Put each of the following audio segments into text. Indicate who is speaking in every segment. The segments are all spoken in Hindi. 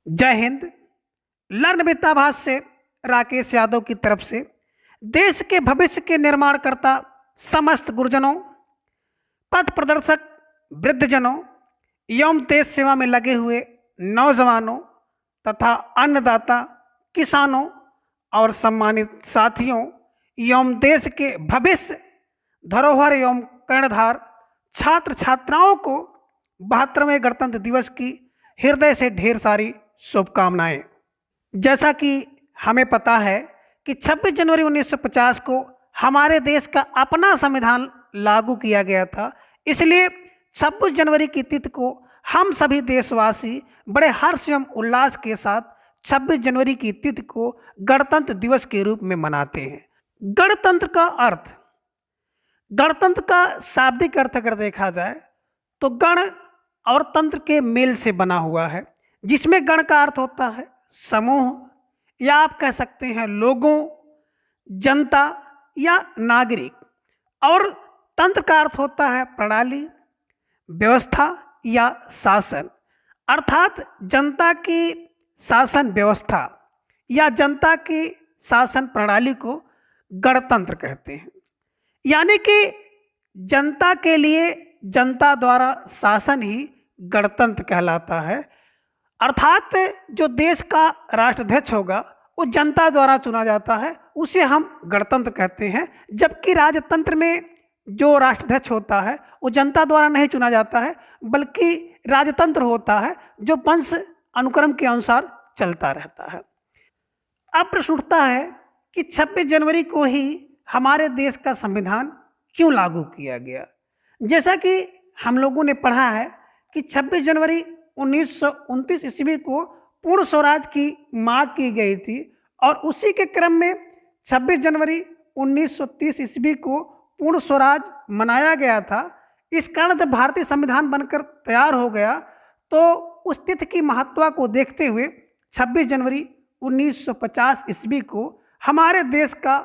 Speaker 1: जय हिंद। लर्न विद आभास से राकेश यादव की तरफ से देश के भविष्य के निर्माणकर्ता समस्त गुरुजनों, पथ प्रदर्शक, वृद्धजनों एवं देश सेवा में लगे हुए नौजवानों तथा अन्नदाता, किसानों और सम्मानित साथियों एवं देश के भविष्य धरोहर एवं कर्णधार छात्र छात्राओं को 72वें गणतंत्र दिवस की हृदय से ढेर सारी शुभकामनाएं। जैसा कि हमें पता है कि 26 जनवरी 1950 को हमारे देश का अपना संविधान लागू किया गया था, इसलिए 26 जनवरी की तिथि को हम सभी देशवासी बड़े हर्ष एवं उल्लास के साथ 26 जनवरी की तिथि को गणतंत्र दिवस के रूप में मनाते हैं। गणतंत्र का अर्थ, गणतंत्र का शाब्दिक अर्थ अगर देखा जाए तो गण और तंत्र के मेल से बना हुआ है, जिसमें गण का अर्थ होता है समूह या आप कह सकते हैं लोगों, जनता या नागरिक, और तंत्र का अर्थ होता है प्रणाली, व्यवस्था या शासन। अर्थात जनता की शासन व्यवस्था या जनता की शासन प्रणाली को गणतंत्र कहते हैं। यानी कि जनता के लिए जनता द्वारा शासन ही गणतंत्र कहलाता है। अर्थात जो देश का राष्ट्राध्यक्ष होगा वो जनता द्वारा चुना जाता है, उसे हम गणतंत्र कहते हैं। जबकि राजतंत्र में जो राष्ट्राध्यक्ष होता है वो जनता द्वारा नहीं चुना जाता है, बल्कि राजतंत्र होता है जो वंश अनुक्रम के अनुसार चलता रहता है। अब प्रश्न उठता है कि 26 जनवरी को ही हमारे देश का संविधान क्यों लागू किया गया। जैसा कि हम लोगों ने पढ़ा है कि 26 जनवरी 1929 ईस्वी को पूर्ण स्वराज की मांग की गई थी, और उसी के क्रम में 26 जनवरी 1930 ईस्वी को पूर्ण स्वराज मनाया गया था। इस कारण जब भारतीय संविधान बनकर तैयार हो गया तो उस तिथि की महत्ता को देखते हुए 26 जनवरी 1950 ईस्वी को हमारे देश का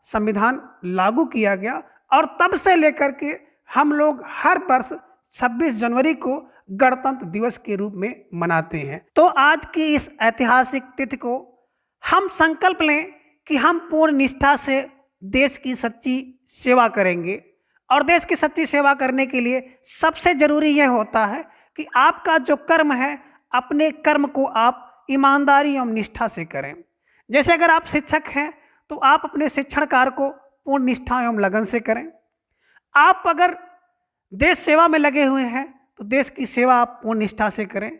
Speaker 1: संविधान लागू किया गया, और तब से लेकर के हम लोग हर वर्ष 26 जनवरी को गणतंत्र दिवस के रूप में मनाते हैं। तो आज की इस ऐतिहासिक तिथि को हम संकल्प लें कि हम पूर्ण निष्ठा से देश की सच्ची सेवा करेंगे, और देश की सच्ची सेवा करने के लिए सबसे जरूरी यह होता है कि आपका जो कर्म है, अपने कर्म को आप ईमानदारी एवं निष्ठा से करें। जैसे अगर आप शिक्षक हैं तो आप अपने शिक्षण कार्य को पूर्ण निष्ठा एवं लगन से करें। आप अगर देश सेवा में लगे हुए हैं तो देश की सेवा आप पूर्ण निष्ठा से करें।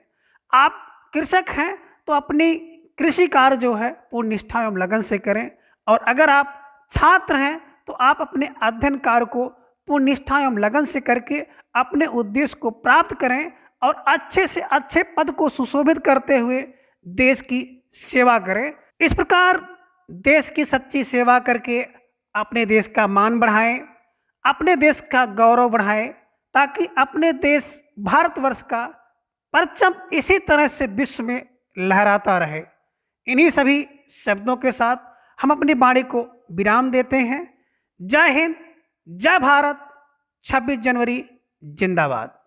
Speaker 1: आप कृषक हैं तो अपनी कृषि कार्य जो है पूर्ण निष्ठा एवं लगन से करें। और अगर आप छात्र हैं तो आप अपने अध्ययन कार्य को पूर्ण निष्ठा एवं लगन से करके अपने उद्देश्य को प्राप्त करें, और अच्छे से अच्छे पद को सुशोभित करते हुए देश की सेवा करें। इस प्रकार देश की सच्ची सेवा करके अपने देश का मान बढ़ाएं, अपने देश का गौरव बढ़ाएं, ताकि अपने देश भारतवर्ष का परचम इसी तरह से विश्व में लहराता रहे। इन्हीं सभी शब्दों के साथ हम अपनी वाणी को विराम देते हैं। जय हिंद, जय भारत, 26 जनवरी जिंदाबाद।